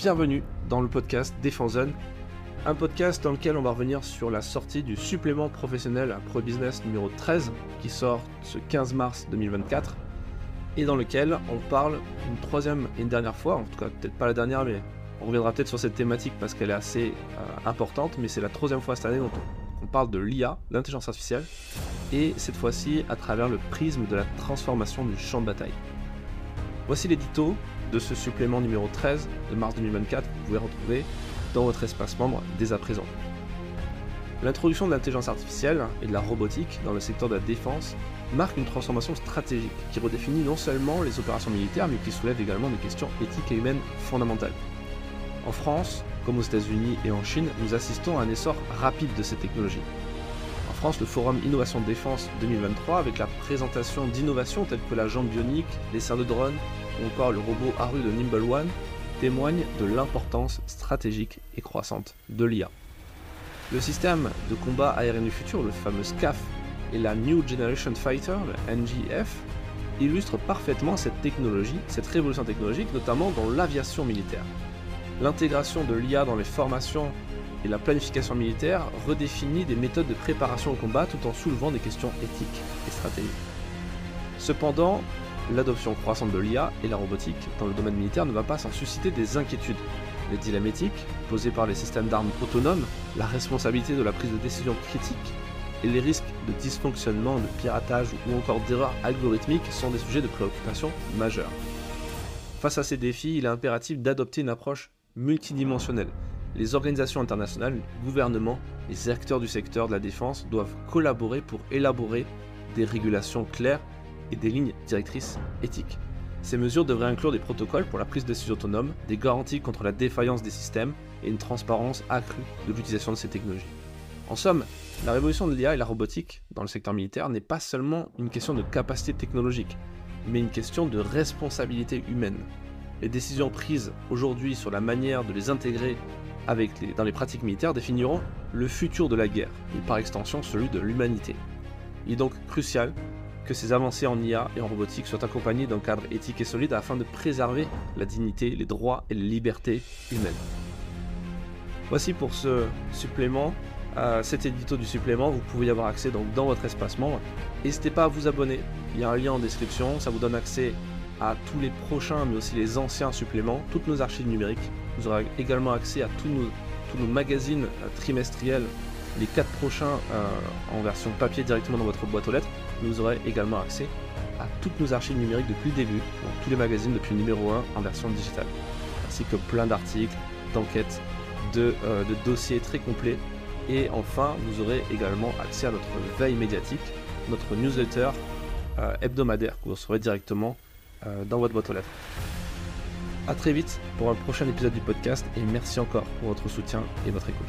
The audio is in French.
bienvenue dans le podcast Défense Zone, un podcast dans lequel on va revenir sur la sortie du supplément professionnel à Pro Business numéro 13 qui sort ce 15 mars 2024 et dans lequel on parle une troisième et une dernière fois, en tout cas peut-être pas la dernière, mais on reviendra peut-être sur cette thématique parce qu'elle est assez importante, mais c'est la troisième fois cette année dont on parle de l'IA, l'intelligence artificielle, et cette fois-ci à travers le prisme de la transformation du champ de bataille. Voici l'édito de ce supplément numéro 13 de mars 2024 que vous pouvez retrouver dans votre espace membre dès à présent. L'introduction de l'intelligence artificielle et de la robotique dans le secteur de la défense marque une transformation stratégique qui redéfinit non seulement les opérations militaires mais qui soulève également des questions éthiques et humaines fondamentales. En France, comme aux États-Unis et en Chine, nous assistons à un essor rapide de ces technologies. En France, le Forum Innovation Défense 2023, avec la présentation d'innovations telles que la jambe bionique, les serres de drone ou encore le robot Aru de Nimble One, témoigne de l'importance stratégique et croissante de l'IA. Le système de combat aérien du futur, le fameux SCAF, et la New Generation Fighter, le NGF, illustrent parfaitement cette technologie, cette révolution technologique, notamment dans l'aviation militaire. L'intégration de l'IA dans les formations et la planification militaire redéfinit des méthodes de préparation au combat tout en soulevant des questions éthiques et stratégiques. Cependant, l'adoption croissante de l'IA et la robotique dans le domaine militaire ne va pas sans susciter des inquiétudes. Les dilemmes éthiques posés par les systèmes d'armes autonomes, la responsabilité de la prise de décision critique et les risques de dysfonctionnement, de piratage ou encore d'erreurs algorithmiques sont des sujets de préoccupation majeurs. Face à ces défis, il est impératif d'adopter une approche multidimensionnelle. Les organisations internationales, les gouvernements, les acteurs du secteur de la défense doivent collaborer pour élaborer des régulations claires et des lignes directrices éthiques. Ces mesures devraient inclure des protocoles pour la prise de décision autonome, des garanties contre la défaillance des systèmes et une transparence accrue de l'utilisation de ces technologies. En somme, la révolution de l'IA et la robotique dans le secteur militaire n'est pas seulement une question de capacité technologique, mais une question de responsabilité humaine. Les décisions prises aujourd'hui sur la manière de les intégrer dans les pratiques militaires définiront le futur de la guerre, et par extension celui de l'humanité. Il est donc crucial que ces avancées en IA et en robotique soient accompagnées d'un cadre éthique et solide afin de préserver la dignité, les droits et les libertés humaines. Voici pour ce supplément, cet édito du supplément, vous pouvez y avoir accès donc dans votre espace membre. N'hésitez pas à vous abonner, il y a un lien en description, ça vous donne accès à tous les prochains mais aussi les anciens suppléments, toutes nos archives numériques. Vous aurez également accès à tous nos magazines trimestriels, les 4 prochains en version papier directement dans votre boîte aux lettres. Vous aurez également accès à toutes nos archives numériques depuis le début, donc tous les magazines depuis le numéro 1 en version digitale, ainsi que plein d'articles, d'enquêtes, de dossiers très complets. Et enfin, vous aurez également accès à notre veille médiatique, notre newsletter hebdomadaire que vous recevrez directement dans votre boîte aux lettres. A très vite pour un prochain épisode du podcast et merci encore pour votre soutien et votre écoute.